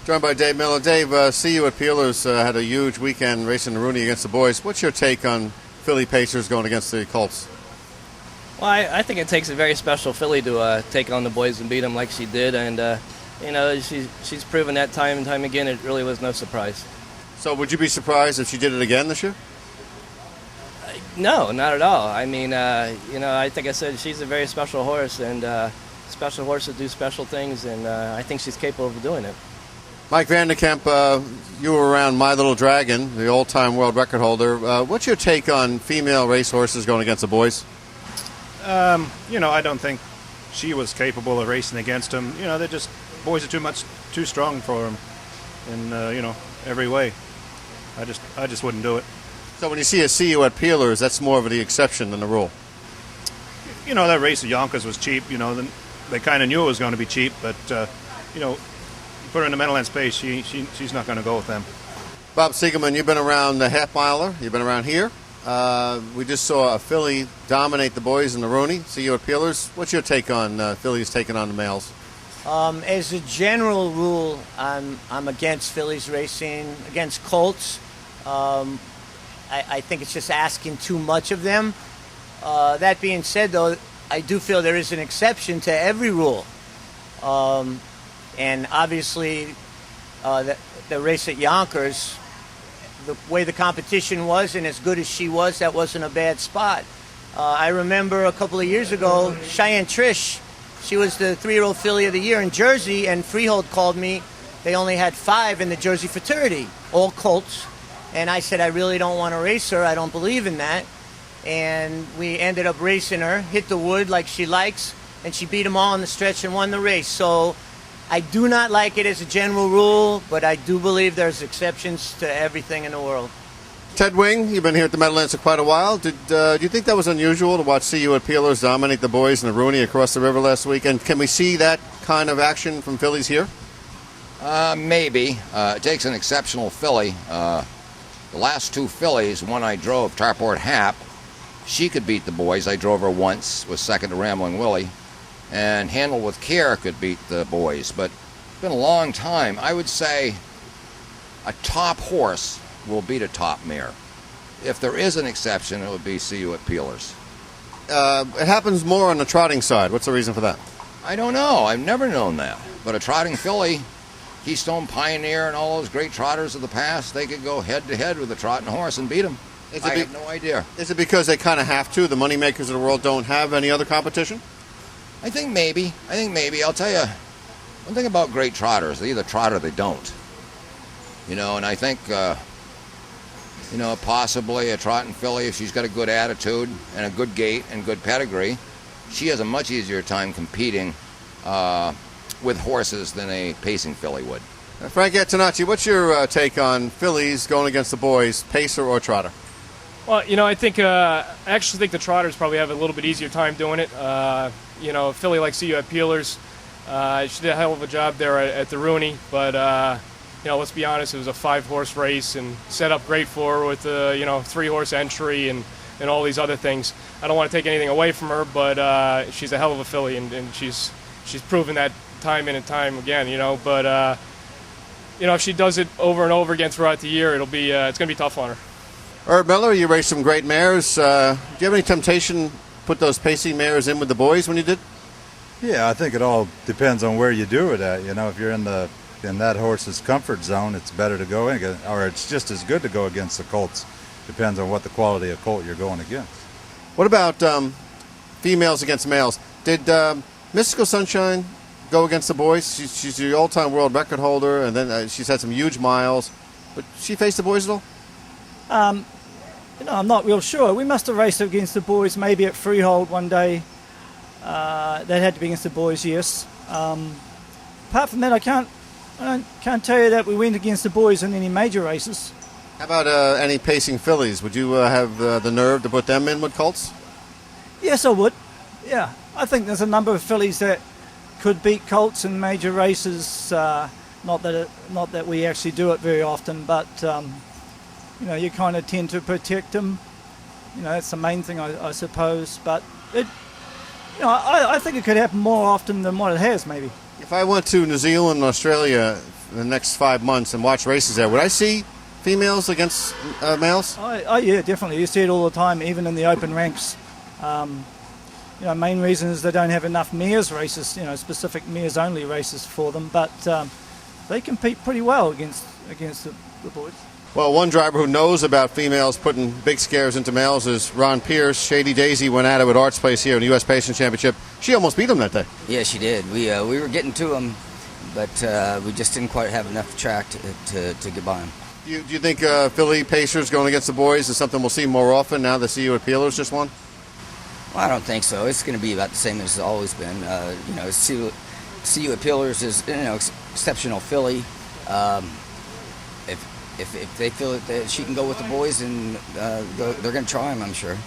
Joined by Dave Miller. Dave, see you at Peelers had a huge weekend racing the Rooney against the boys. What's your take on Philly Pacers going against the Colts? Well, I think it takes a very special filly to take on the boys and beat them like she did, and she's proven that time and time again. It really was no surprise. So would you be surprised if she did it again this year? No, not at all. I mean, I think I said she's a very special horse, and special horses do special things, and I think she's capable of doing it. Mike Vanderkamp, you were around My Little Dragon, the all-time world record holder. What's your take on female racehorses going against the boys? I don't think she was capable of racing against them. They're just, boys are too strong for them in, every way. I just wouldn't do it. So when you see you at Peelers, that's more of the exception than the rule. That race at Yonkers was cheap. They kind of knew it was going to be cheap, but, put her in the Meadowlands space, she's not going to go with them. Bob Siegelman, you've been around the half-miler. You've been around here. We just saw a filly dominate the boys in the Rooney. See you at Peelers. What's your take on fillies taking on the males? As a general rule, I'm against fillies racing, against colts. I think it's just asking too much of them. That being said, though, I do feel there is an exception to every rule. And obviously, the race at Yonkers, the way the competition was and as good as she was, that wasn't a bad spot. I remember a couple of years ago, Cheyenne Trish, she was the 3-year-old filly of the year in Jersey, and Freehold called me. They only had 5 in the Jersey fraternity, all colts. And I said, I really don't want to race her. I don't believe in that. And we ended up racing her, hit the wood like she likes, and she beat them all in the stretch and won the race. So I do not like it as a general rule, but I do believe there's exceptions to everything in the world. Ted Wing, you've been here at the Meadowlands for quite a while. Do you think that was unusual to watch CU at Peelers dominate the boys in the Rooney across the river last week? And can we see that kind of action from fillies here? Maybe. It takes an exceptional filly. The last 2 fillies, one I drove, Tarport Hap, she could beat the boys. I drove her once, was second to Rambling Willie. And Handled with Care could beat the boys. But it's been a long time. I would say a top horse will beat a top mare. If there is an exception, it would be CU at Peelers. It happens more on the trotting side. What's the reason for that? I don't know. I've never known that. But a trotting filly, Keystone Pioneer and all those great trotters of the past, they could go head-to-head with a trotting horse and beat them. I have no idea. Is it because they kind of have to? The moneymakers of the world don't have any other competition? I think maybe. I'll tell you, one thing about great trotters, they either trot or they don't. And I think, possibly a trotting filly, if she's got a good attitude and a good gait and good pedigree, she has a much easier time competing with horses than a pacing filly would. Frank Antonacci, what's your take on fillies going against the boys, pacer or trotter? Well, I actually think the trotters probably have a little bit easier time doing it. A filly like CU at Peelers, she did a hell of a job there at the Rooney, but let's be honest, it was a 5-horse race and set up great for her with the 3-horse entry and all these other things. I don't want to take anything away from her, but she's a hell of a filly, and she's proven that time in and time again. But if she does it over and over again throughout the year, it's going to be tough on her. Herb Miller, you raced some great mares. Do you have any temptation to put those pacing mares in with the boys when you did? Yeah, I think it all depends on where you do it at. If you're in that horse's comfort zone, it's better to go in, or it's just as good to go against the colts. Depends on what the quality of colt you're going against. What about females against males? Did Mystical Sunshine go against the boys? She's the all-time world record holder, and then she's had some huge miles. But she faced the boys at all? I'm not real sure. We must have raced against the boys maybe at Freehold one day. That had to be against the boys, yes. Apart from that, I can't tell you that we went against the boys in any major races. How about any pacing fillies? Would you have the nerve to put them in with colts? Yes, I would. Yeah, I think there's a number of fillies that could beat colts in major races. Not that we actually do it very often, but you kind of tend to protect them. That's the main thing, I suppose. But I think it could happen more often than what it has, maybe. If I went to New Zealand and Australia in the next 5 months and watch races there, would I see females against males? Oh, yeah, definitely. You see it all the time, even in the open ranks. Main reason is they don't have enough mares races, specific mares only races for them, but they compete pretty well against the boys. Well, one driver who knows about females putting big scares into males is Ron Pierce. Shady Daisy went at it with Art's Place here in the U.S. Pacing Championship. She almost beat him that day. Yeah, she did. We were getting to him, but we just didn't quite have enough track to get by him. Do you think Philly Pacers going against the boys is something we'll see more often now that CU Appealers just won? Well, I don't think so. It's going to be about the same as it's always been. CU Appealers is exceptional filly. If they feel that she can go with the boys, and they're going to try them, I'm sure.